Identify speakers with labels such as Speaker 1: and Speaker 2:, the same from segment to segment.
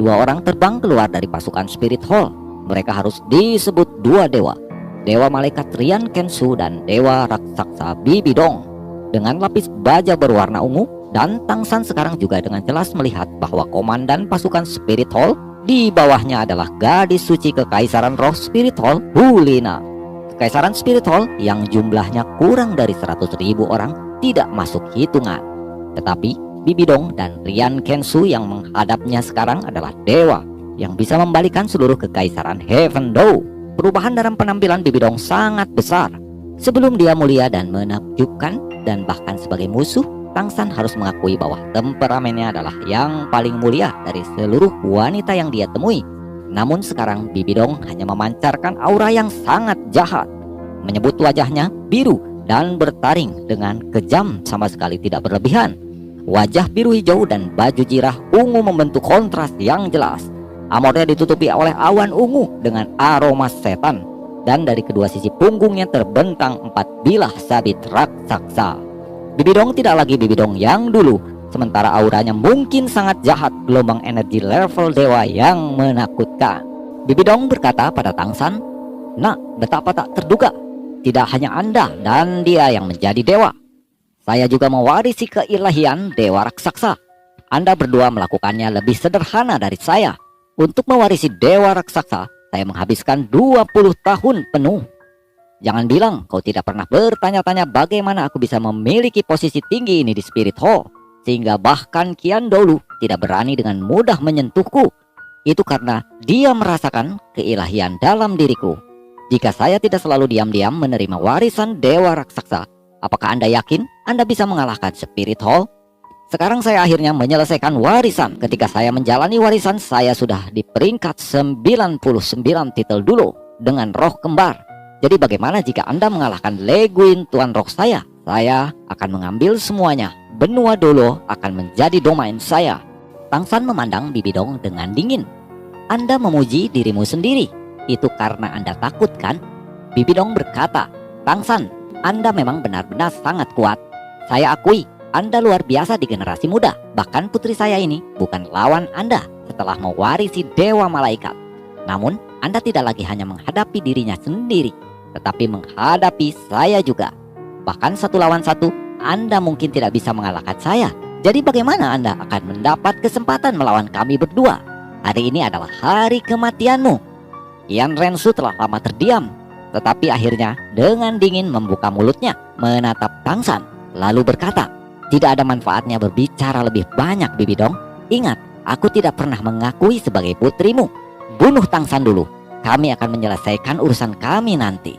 Speaker 1: Dua orang terbang keluar dari pasukan Spirit Hall. Mereka harus disebut dua dewa, Dewa Malaikat Rian Kensu dan Dewa Raksasa Bibidong. Dengan lapis baja berwarna ungu, dan Tangsan sekarang juga dengan jelas melihat bahwa komandan pasukan Spirit Hall di bawahnya adalah gadis suci Kekaisaran Roh Spirit Hall, Hulina. Kekaisaran Spirit Hall yang jumlahnya kurang dari 100.000 orang tidak masuk hitungan. Tetapi Bibidong dan Rian Kensu yang menghadapnya sekarang adalah dewa yang bisa membalikan seluruh kekaisaran Heaven Dou. Perubahan dalam penampilan Bibidong sangat besar. Sebelum dia mulia dan menakjubkan, dan bahkan sebagai musuh, Tangsan harus mengakui bahwa temperamennya adalah yang paling mulia dari seluruh wanita yang dia temui. Namun sekarang Bibidong hanya memancarkan aura yang sangat jahat. Menyebut wajahnya biru dan bertaring dengan kejam sama sekali tidak berlebihan. Wajah biru hijau dan baju jirah ungu membentuk kontras yang jelas. Amornya ditutupi oleh awan ungu dengan aroma setan. Dan dari kedua sisi punggungnya terbentang 4 bilah sabit raksasa. Bibidong tidak lagi Bibidong yang dulu. Sementara auranya mungkin sangat jahat, gelombang energi level dewa yang menakutkan. Bibidong berkata pada Tangsan, "Nak, betapa tak terduga. Tidak hanya Anda dan dia yang menjadi dewa. Saya juga mewarisi keilahian dewa raksasa. Anda berdua melakukannya lebih sederhana dari saya. Untuk mewarisi dewa raksasa, saya menghabiskan 20 tahun penuh. Jangan bilang kau tidak pernah bertanya-tanya bagaimana aku bisa memiliki posisi tinggi ini di Spirit Hall, sehingga bahkan Kian Dolu tidak berani dengan mudah menyentuhku. Itu karena dia merasakan keilahian dalam diriku. Jika saya tidak selalu diam-diam menerima warisan dewa raksasa, apakah Anda yakin Anda bisa mengalahkan Spirit Hall? Sekarang saya akhirnya menyelesaikan warisan. Ketika saya menjalani warisan, saya sudah di peringkat 99 titel dulu dengan roh kembar. Jadi bagaimana jika Anda mengalahkan Leguin tuan roh saya? Saya akan mengambil semuanya. Benua Dolo akan menjadi domain saya." Tangsan memandang Bibidong dengan dingin. "Anda memuji dirimu sendiri. Itu karena Anda takut kan?" Bibidong berkata, "Tangsan, Anda memang benar-benar sangat kuat. Saya akui Anda luar biasa di generasi muda. Bahkan putri saya ini bukan lawan Anda setelah mewarisi dewa malaikat. Namun Anda tidak lagi hanya menghadapi dirinya sendiri, tetapi menghadapi saya juga. Bahkan 1 lawan 1, Anda mungkin tidak bisa mengalahkan saya. Jadi bagaimana Anda akan mendapat kesempatan melawan kami berdua? Hari ini adalah hari kematianmu." Kian Rensu telah lama terdiam, tetapi akhirnya dengan dingin membuka mulutnya menatap Tangsan, lalu berkata, "Tidak ada manfaatnya berbicara lebih banyak, Bibidong. Ingat, aku tidak pernah mengakui sebagai putrimu. Bunuh Tangsan dulu. Kami akan menyelesaikan urusan kami nanti."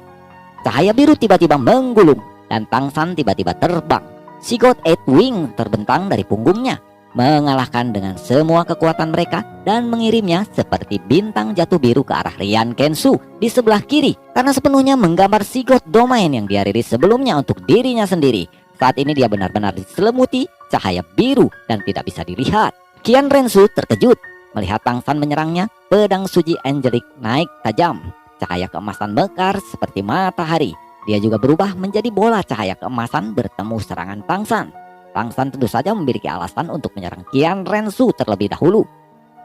Speaker 1: Cahaya biru tiba-tiba menggulung dan Tangsan tiba-tiba terbang. Sigot 8 Wing terbentang dari punggungnya, mengalahkan dengan semua kekuatan mereka dan mengirimnya seperti bintang jatuh biru ke arah Rian Kensu di sebelah kiri, karena sepenuhnya menggambar Sigot domain yang dia rilis sebelumnya untuk dirinya sendiri. Saat ini dia benar-benar diselimuti cahaya biru dan tidak bisa dilihat. Kian Rensu terkejut melihat Tangsan menyerangnya. Pedang suci Angelic naik tajam. Cahaya keemasan mekar seperti matahari. Dia juga berubah menjadi bola cahaya keemasan bertemu serangan Tangsan. Tangsan tentu saja memiliki alasan untuk menyerang Kian Rensu terlebih dahulu.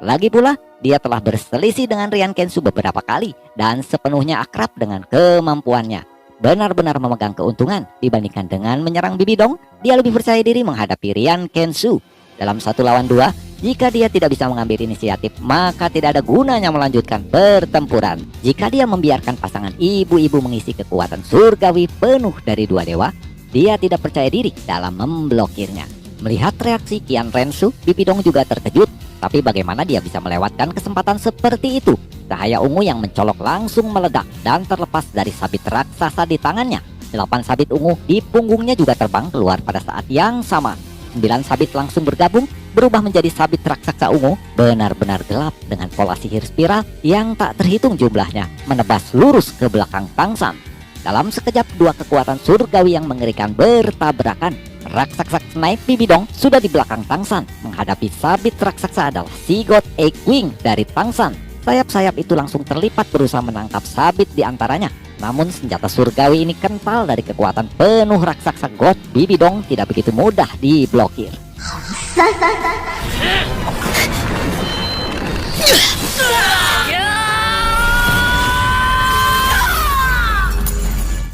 Speaker 1: Lagi pula, dia telah berselisih dengan Rian Kensu beberapa kali dan sepenuhnya akrab dengan kemampuannya. Benar-benar memegang keuntungan dibandingkan dengan menyerang Bibidong. Dia lebih percaya diri menghadapi Rian Kensu. Dalam 1 lawan 2, jika dia tidak bisa mengambil inisiatif, maka tidak ada gunanya melanjutkan pertempuran. Jika dia membiarkan pasangan ibu-ibu mengisi kekuatan surgawi penuh dari 2 dewa, dia tidak percaya diri dalam memblokirnya. Melihat reaksi Kian Rensu, Bibidong juga terkejut. Tapi bagaimana dia bisa melewatkan kesempatan seperti itu? Cahaya ungu yang mencolok langsung meledak dan terlepas dari sabit raksasa di tangannya. 8 sabit ungu di punggungnya juga terbang keluar pada saat yang sama. 9 sabit langsung bergabung berubah menjadi sabit raksasa ungu, benar-benar gelap dengan pola sihir spiral yang tak terhitung jumlahnya, menebas lurus ke belakang Tangsan. Dalam sekejap 2 kekuatan surgawi yang mengerikan bertabrakan. Raksasa Snipe Bibidong sudah di belakang Tangsan. Menghadapi sabit raksasa adalah Sigot 8 Wing dari Tangsan. Sayap-sayap itu langsung terlipat berusaha menangkap sabit di antaranya. Namun senjata surgawi ini kental dari kekuatan penuh raksasa God Bibidong tidak begitu mudah diblokir.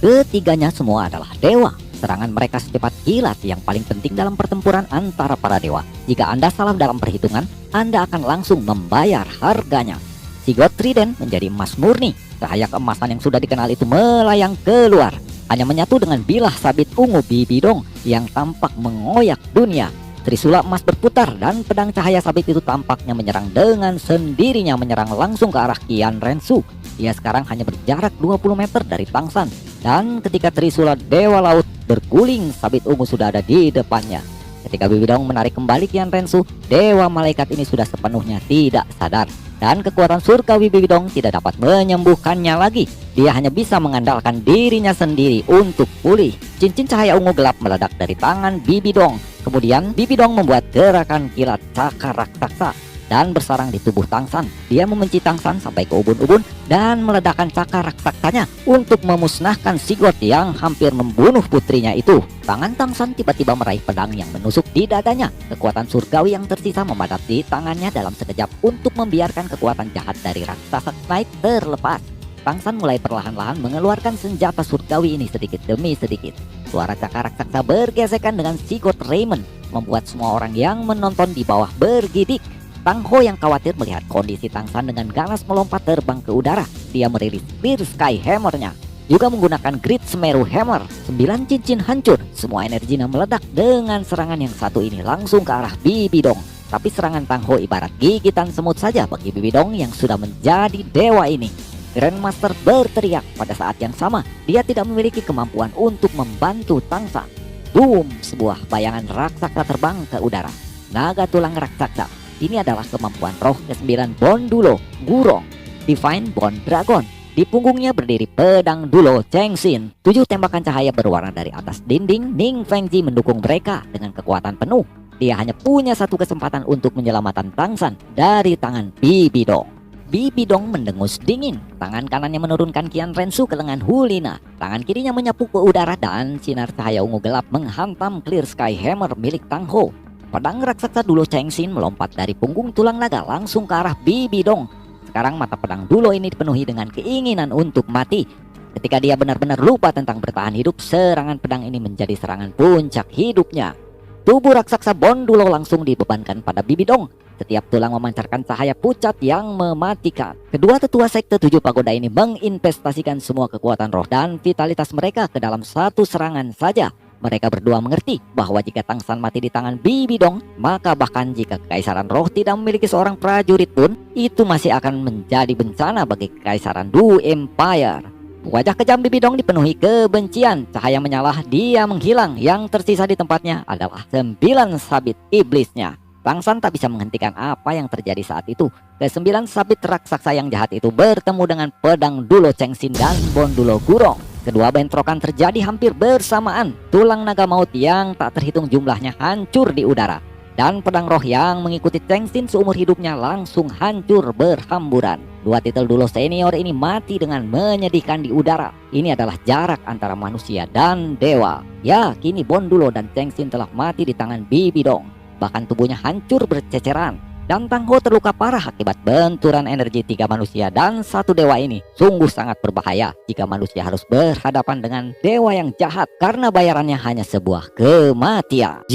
Speaker 1: Ketiganya semua adalah dewa. Serangan mereka secepat kilat yang paling penting dalam pertempuran antara para dewa. Jika Anda salah dalam perhitungan, Anda akan langsung membayar harganya. Sigurd Trident menjadi emas murni. Cahaya keemasan yang sudah dikenal itu melayang keluar, hanya menyatu dengan bilah sabit ungu Bibidong yang tampak mengoyak dunia. Trisula emas berputar dan pedang cahaya sabit itu tampaknya menyerang dengan sendirinya, menyerang langsung ke arah Qian Rensu. Ia sekarang hanya berjarak 20 meter dari Tang San. Dan ketika Trisula Dewa Laut berguling, sabit ungu sudah ada di depannya. Ketika Bibidong menarik kembali Qian Rensu, Dewa Malaikat ini sudah sepenuhnya tidak sadar. Dan kekuatan surgawi Bibidong tidak dapat menyembuhkannya lagi. Dia hanya bisa mengandalkan dirinya sendiri untuk pulih. Cincin cahaya ungu gelap meledak dari tangan Bibidong. Kemudian Bibidong membuat gerakan kilat cakar raksasa dan bersarang di tubuh Tang San. Dia membenci Tang San sampai ke ubun-ubun dan meledakkan cakar raksasanya untuk memusnahkan Sigurd yang hampir membunuh putrinya itu. Tangan Tang San tiba-tiba meraih pedang yang menusuk di dadanya. Kekuatan surgawi yang tersisa memadati tangannya dalam sekejap untuk membiarkan kekuatan jahat dari raksasa Knight terlepas. Tang San mulai perlahan-lahan mengeluarkan senjata surgawi ini sedikit demi sedikit. Suara cakar raksasa bergesekan dengan Sigurd Raymond membuat semua orang yang menonton di bawah bergidik. Tang Ho yang khawatir melihat kondisi Tang San dengan ganas melompat terbang ke udara. Dia merilis Clear Sky Hammer-nya, juga menggunakan Great Semeru Hammer. 9 cincin hancur, semua energinya meledak dengan serangan yang satu ini langsung ke arah Bibidong. Tapi serangan Tang Ho ibarat gigitan semut saja bagi Bibidong yang sudah menjadi dewa ini. Grandmaster berteriak pada saat yang sama. Dia tidak memiliki kemampuan untuk membantu Tang San. Boom! Sebuah bayangan raksasa terbang ke udara. Naga tulang raksasa. Ini adalah kemampuan roh ke-9 Bondulo Gurong, Divine Bond Dragon. Di punggungnya berdiri pedang Dulo Chengxin. 7 tembakan cahaya berwarna dari atas dinding. Ning Fengji mendukung mereka dengan kekuatan penuh. Dia hanya punya satu kesempatan untuk menyelamatkan Tang San dari tangan Bibidong. Bibidong mendengus dingin. Tangan kanannya menurunkan Qian Rensu ke lengan Hulina. Tangan kirinya menyapu ke udara dan sinar cahaya ungu gelap menghantam Clear Sky Hammer milik Tang Ho. Pedang raksasa Dulo Chengxin melompat dari punggung tulang naga langsung ke arah Bibidong. Sekarang mata pedang Dulo ini dipenuhi dengan keinginan untuk mati. Ketika dia benar-benar lupa tentang bertahan hidup, serangan pedang ini menjadi serangan puncak hidupnya. Tubuh raksasa Bondulo langsung dibebankan pada Bibidong. Setiap tulang memancarkan cahaya pucat yang mematikan. Kedua tetua sekte 7 pagoda ini menginvestasikan semua kekuatan roh dan vitalitas mereka ke dalam satu serangan saja. Mereka berdua mengerti bahwa jika Tang San mati di tangan Bibidong, maka bahkan jika Kekaisaran Roh tidak memiliki seorang prajurit pun, itu masih akan menjadi bencana bagi Kekaisaran Du Empire. Wajah kejam Bibidong dipenuhi kebencian. Cahaya menyalah, dia menghilang. Yang tersisa di tempatnya adalah 9 sabit iblisnya. Tang San tak bisa menghentikan apa yang terjadi saat itu. Ke-9 sabit raksasa yang jahat itu bertemu dengan pedang Dulo Chengxin dan Bondulo Gurong. Kedua bentrokan terjadi hampir bersamaan. Tulang naga maut yang tak terhitung jumlahnya hancur di udara. Dan pedang roh yang mengikuti Chengxin seumur hidupnya langsung hancur berhamburan. Dua titel Dulo senior ini mati dengan menyedihkan di udara. Ini adalah jarak antara manusia dan dewa. Ya, kini Bondulo dan Chengxin telah mati di tangan Bibidong. Bahkan tubuhnya hancur berceceran. Dan Tang Ho terluka parah akibat benturan energi 3 manusia dan 1 dewa ini. Sungguh sangat berbahaya jika manusia harus berhadapan dengan dewa yang jahat karena bayarannya hanya sebuah kematian.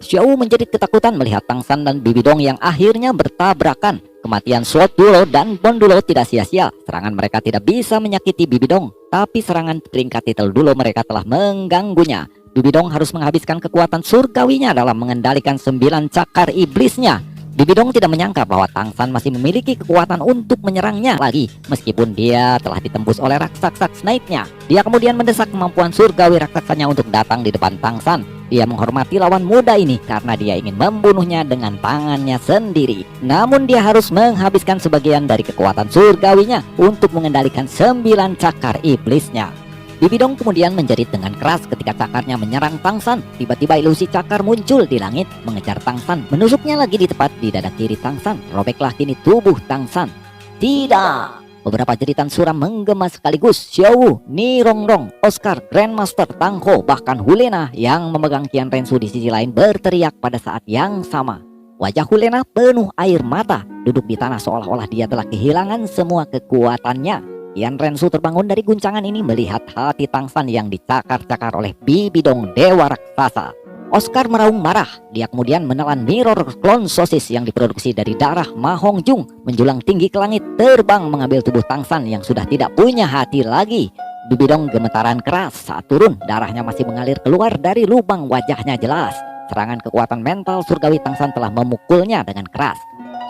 Speaker 1: Xiao menjadi ketakutan melihat Tang San dan Bibidong yang akhirnya bertabrakan. Kematian Sword Dulo dan Bondulo tidak sia-sia. Serangan mereka tidak bisa menyakiti Bibidong, tapi serangan peringkat titel Dulo mereka telah mengganggunya. Bibidong harus menghabiskan kekuatan surgawinya dalam mengendalikan 9 cakar iblisnya. Bibidong tidak menyangka bahwa Tang San masih memiliki kekuatan untuk menyerangnya lagi, meskipun dia telah ditembus oleh raksasa Knight-nya. Dia kemudian mendesak kemampuan surgawi raksasanya untuk datang di depan Tang San. Dia menghormati lawan muda ini karena dia ingin membunuhnya dengan tangannya sendiri. Namun dia harus menghabiskan sebagian dari kekuatan surgawinya untuk mengendalikan 9 cakar iblisnya. Bibidong kemudian menjerit dengan keras ketika cakarnya menyerang Tang San. Tiba-tiba ilusi cakar muncul di langit mengejar Tang San. Menusuknya lagi di tepat di dada kiri Tang San. Robeklah kini tubuh Tang San. Tidak! Beberapa jeritan suram menggema sekaligus. Xiao, Ni Rongrong, Oscar, Grandmaster, Tang Ho, bahkan Hulena yang memegang Qian Rensu di sisi lain berteriak pada saat yang sama. Wajah Hulena penuh air mata, duduk di tanah seolah-olah dia telah kehilangan semua kekuatannya. Kian Rensu terbangun dari guncangan ini melihat hati Tangsan yang dicakar-cakar oleh Bibidong dewa raksasa. Oscar meraung marah. Dia kemudian menelan mirror clone sosis yang diproduksi dari darah Ma Hongjung menjulang tinggi ke langit, terbang mengambil tubuh Tangsan yang sudah tidak punya hati lagi. Bibidong gemetaran keras saat turun, darahnya masih mengalir keluar dari lubang wajahnya jelas. Serangan kekuatan mental surgawi Tangsan telah memukulnya dengan keras.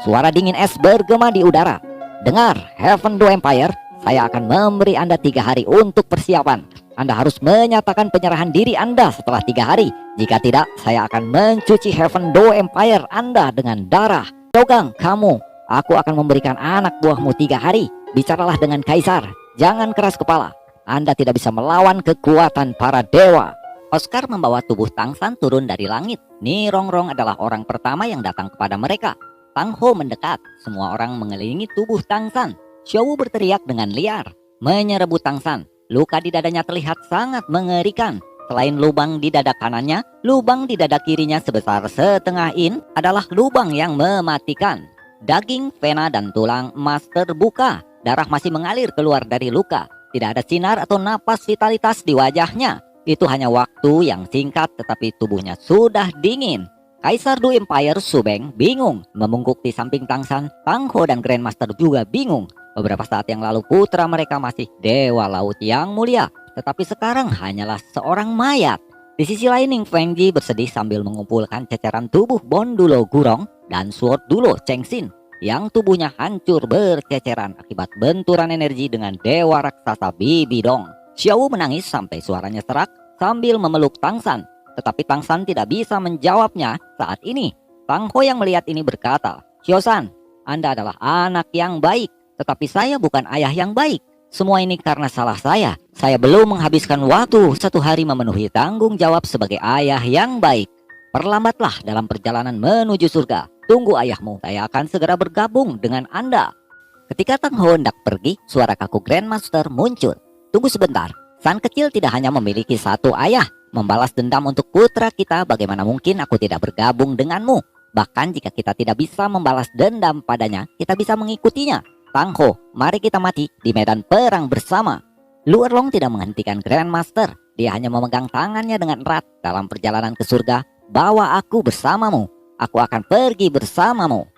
Speaker 1: Suara dingin es bergema di udara. Dengar, Heaven Do Empire, saya akan memberi Anda 3 hari untuk persiapan. Anda harus menyatakan penyerahan diri Anda setelah 3 hari. Jika tidak, saya akan mencuci Heaven Do Empire Anda dengan darah. Dogang, kamu, aku akan memberikan anak buahmu 3 hari. Bicaralah dengan Kaisar, jangan keras kepala. Anda tidak bisa melawan kekuatan para dewa. Oscar membawa tubuh Tangsan turun dari langit. Ni Rongrong adalah orang pertama yang datang kepada mereka. Tang Ho mendekat. Semua orang mengelilingi tubuh Tangsan. Xiaowu berteriak dengan liar, menyerebut Tangsan. Luka di dadanya terlihat sangat mengerikan. Selain lubang di dada kanannya, lubang di dada kirinya sebesar setengah in adalah lubang yang mematikan. Daging, vena, dan tulang emas terbuka. Darah masih mengalir keluar dari luka. Tidak ada sinar atau napas vitalitas di wajahnya. Itu hanya waktu yang singkat, tetapi tubuhnya sudah dingin. Kaisar Du Empire Subeng bingung, membungkuk di samping Tangsan. Tang Ho dan Grandmaster juga bingung. Beberapa saat yang lalu putra mereka masih dewa laut yang mulia, tetapi sekarang hanyalah seorang mayat. Di sisi lain, Ning Fengji bersedih sambil mengumpulkan ceceran tubuh Bondulo Gurong dan Sword Dulo Chengxin yang tubuhnya hancur berceceran akibat benturan energi dengan dewa raksasa Bibidong. Xiaowu menangis sampai suaranya serak sambil memeluk Tangsan, tetapi Tangsan tidak bisa menjawabnya saat ini. Tang Ho yang melihat ini berkata, "Xiaosan, Anda adalah anak yang baik, tetapi saya bukan ayah yang baik. Semua ini karena salah saya. Saya belum menghabiskan waktu 1 hari memenuhi tanggung jawab sebagai ayah yang baik. Perlambatlah dalam perjalanan menuju surga. Tunggu ayahmu, saya akan segera bergabung dengan Anda." Ketika Tang Ho hendak pergi, suara kaku Grandmaster muncul. "Tunggu sebentar, San kecil tidak hanya memiliki 1 ayah. Membalas dendam untuk putra kita, bagaimana mungkin aku tidak bergabung denganmu? Bahkan jika kita tidak bisa membalas dendam padanya, kita bisa mengikutinya. Tang Ho, mari kita mati di medan perang bersama." Lu Erlong tidak menghentikan Grandmaster. Dia hanya memegang tangannya dengan erat. "Dalam perjalanan ke surga, bawa aku bersamamu. Aku akan pergi bersamamu."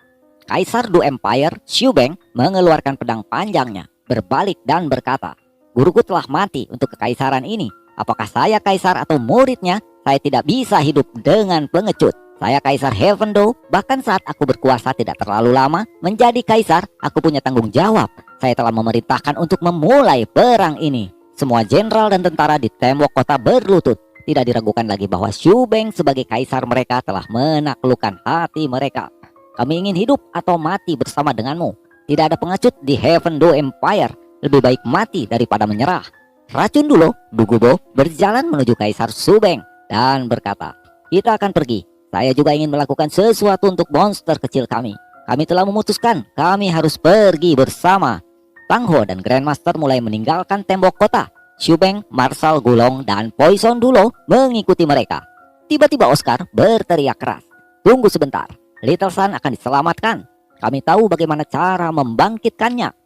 Speaker 1: Kaisar Du Empire Xu Beng mengeluarkan pedang panjangnya, berbalik dan berkata, "Guruku telah mati untuk kekaisaran ini. Apakah saya kaisar atau muridnya? Saya tidak bisa hidup dengan pengecut. Saya Kaisar Heaven Do, bahkan saat aku berkuasa tidak terlalu lama menjadi kaisar, aku punya tanggung jawab. Saya telah memerintahkan untuk memulai perang ini." Semua jenderal dan tentara di tembok kota berlutut. Tidak diragukan lagi bahwa Xu Beng sebagai kaisar mereka telah menaklukkan hati mereka. "Kami ingin hidup atau mati bersama denganmu. Tidak ada pengecut di Heaven Do Empire. Lebih baik mati daripada menyerah." Racun Dulo, Dugubo, berjalan menuju Kaisar Xu Beng dan berkata, "Kita akan pergi. Saya juga ingin melakukan sesuatu untuk monster kecil kami. Kami telah memutuskan kami harus pergi bersama." Tang Ho dan Grandmaster mulai meninggalkan tembok kota. Xu Beng, Marshal Gulong, dan Poison Dulo mengikuti mereka. Tiba-tiba Oscar berteriak keras, "Tunggu sebentar, Little Sun akan diselamatkan. Kami tahu bagaimana cara membangkitkannya.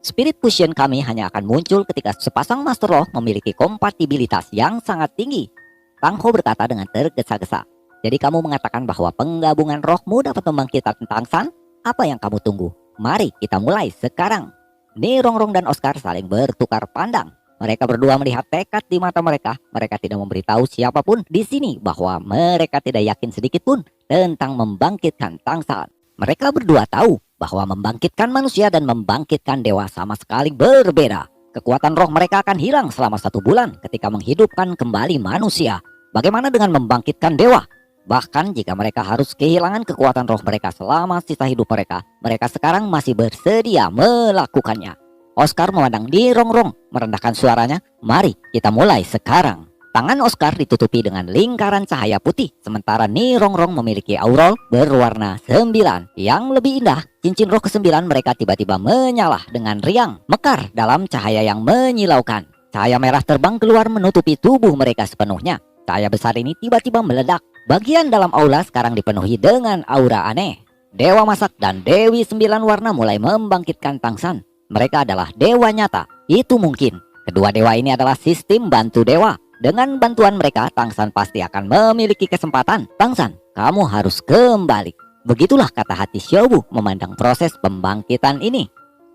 Speaker 1: Spirit fusion kami hanya akan muncul ketika sepasang Master Roh memiliki kompatibilitas yang sangat tinggi." Tang Ho berkata dengan tergesa-gesa, "Jadi kamu mengatakan bahwa penggabungan rohmu dapat membangkitkan Tangsan? Apa yang kamu tunggu? Mari kita mulai sekarang." Ni Rongrong dan Oscar saling bertukar pandang. Mereka berdua melihat tekad di mata mereka. Mereka tidak memberitahu siapapun di sini bahwa mereka tidak yakin sedikit pun tentang membangkitkan Tangsan. Mereka berdua tahu bahwa membangkitkan manusia dan membangkitkan dewa sama sekali berbeda. Kekuatan roh mereka akan hilang selama 1 bulan ketika menghidupkan kembali manusia. Bagaimana dengan membangkitkan dewa? Bahkan jika mereka harus kehilangan kekuatan roh mereka selama sisa hidup mereka, mereka sekarang masih bersedia melakukannya. Oscar memandang Ni Rongrong, merendahkan suaranya, "Mari kita mulai sekarang." Tangan Oscar ditutupi dengan lingkaran cahaya putih, sementara Ni Rongrong memiliki aureole berwarna 9. Yang lebih indah, cincin roh ke-9 mereka tiba-tiba menyala dengan riang, mekar dalam cahaya yang menyilaukan. Cahaya merah terbang keluar menutupi tubuh mereka sepenuhnya. Cahaya besar ini tiba-tiba meledak. Bagian dalam aula sekarang dipenuhi dengan aura aneh. Dewa Masak dan Dewi Sembilan Warna mulai membangkitkan Tangsan. Mereka adalah dewa nyata. Itu mungkin. Kedua dewa ini adalah sistem bantu dewa. Dengan bantuan mereka, Tangsan pasti akan memiliki kesempatan. Tangsan, kamu harus kembali. Begitulah kata hati Xiaowu memandang proses pembangkitan ini.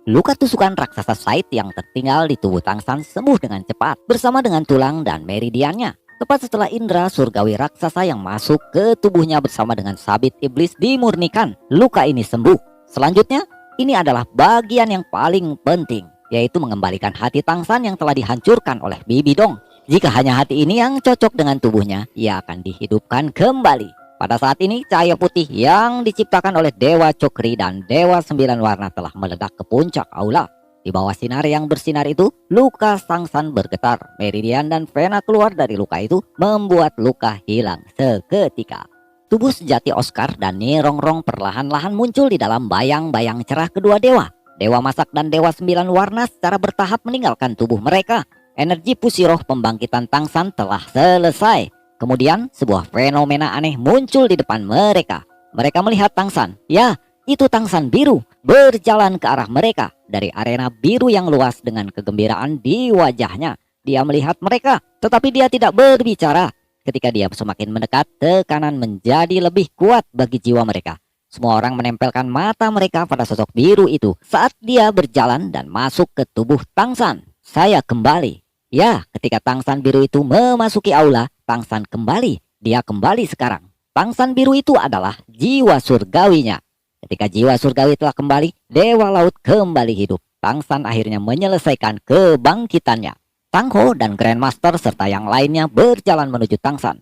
Speaker 1: Luka tusukan raksasa Said yang tertinggal di tubuh Tangsan sembuh dengan cepat bersama dengan tulang dan meridiannya. Tepat setelah indera surgawi raksasa yang masuk ke tubuhnya bersama dengan sabit iblis dimurnikan, luka ini sembuh. Selanjutnya, ini adalah bagian yang paling penting, yaitu mengembalikan hati Tangsan yang telah dihancurkan oleh Bibi Dong. Jika hanya hati ini yang cocok dengan tubuhnya, ia akan dihidupkan kembali. Pada saat ini, cahaya putih yang diciptakan oleh Dewa Chokri dan Dewa Sembilan Warna telah meledak ke puncak aula. Di bawah sinar yang bersinar itu, luka Tangsan bergetar. Meridian dan vena keluar dari luka itu membuat luka hilang seketika. Tubuh sejati Oscar dan Nirongrong perlahan-lahan muncul di dalam bayang-bayang cerah kedua dewa. Dewa Masak dan Dewa Sembilan Warna secara bertahap meninggalkan tubuh mereka. Energi pusiroh pembangkitan Tangsan telah selesai. Kemudian sebuah fenomena aneh muncul di depan mereka. Mereka melihat Tangsan. Ya, itu Tangsan biru berjalan ke arah mereka dari arena biru yang luas dengan kegembiraan di wajahnya. Dia melihat mereka, tetapi dia tidak berbicara. Ketika dia semakin mendekat, tekanan menjadi lebih kuat bagi jiwa mereka. Semua orang menempelkan mata mereka pada sosok biru itu saat dia berjalan dan masuk ke tubuh Tangsan. Saya kembali. Ya, ketika Tangsan biru itu memasuki aula, Tangsan kembali. Dia kembali sekarang. Tangsan biru itu adalah jiwa surgawinya. Ketika jiwa surgawi telah kembali, Dewa Laut kembali hidup. Tangsan akhirnya menyelesaikan kebangkitannya. Tang Ho dan Grandmaster serta yang lainnya berjalan menuju Tangsan.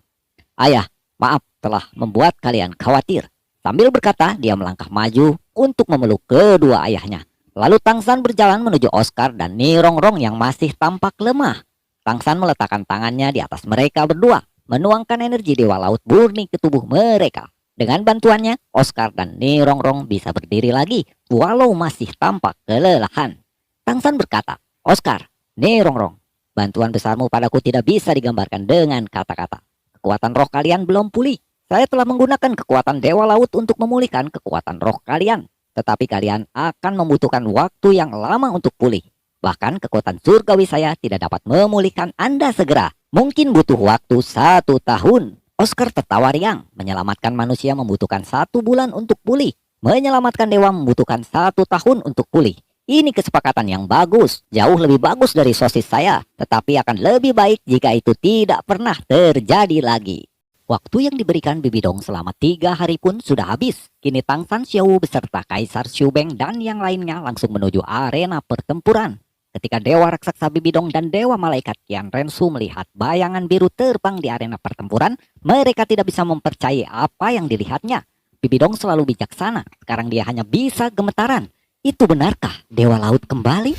Speaker 1: Ayah, maaf telah membuat kalian khawatir. Sambil berkata, dia melangkah maju untuk memeluk kedua ayahnya. Lalu Tangsan berjalan menuju Oscar dan Nirongrong yang masih tampak lemah. Tangsan meletakkan tangannya di atas mereka berdua, menuangkan energi Dewa Laut murni ke tubuh mereka. Dengan bantuannya, Oscar dan Nirongrong bisa berdiri lagi, walau masih tampak kelelahan. Tangsan berkata, Oscar, Nirongrong, bantuan besarmu padaku tidak bisa digambarkan dengan kata-kata. Kekuatan roh kalian belum pulih. Saya telah menggunakan kekuatan Dewa Laut untuk memulihkan kekuatan roh kalian. Tetapi kalian akan membutuhkan waktu yang lama untuk pulih. Bahkan kekuatan surgawi saya tidak dapat memulihkan Anda segera. Mungkin butuh waktu 1 tahun. Oscar tertawa riang. Menyelamatkan manusia membutuhkan 1 bulan untuk pulih. Menyelamatkan dewa membutuhkan 1 tahun untuk pulih. Ini kesepakatan yang bagus. Jauh lebih bagus dari sosis saya. Tetapi akan lebih baik jika itu tidak pernah terjadi lagi. Waktu yang diberikan Bibi Dong selama 3 hari pun sudah habis. Kini Tangsan Xiaowu beserta Kaisar Xiubeng dan yang lainnya langsung menuju arena pertempuran. Ketika Dewa Raksasa Bibi Dong dan Dewa Malaikat Qian Rensu melihat bayangan biru terbang di arena pertempuran, mereka tidak bisa mempercayai apa yang dilihatnya. Bibi Dong selalu bijaksana, sekarang dia hanya bisa gemetaran. Itu benarkah Dewa Laut kembali?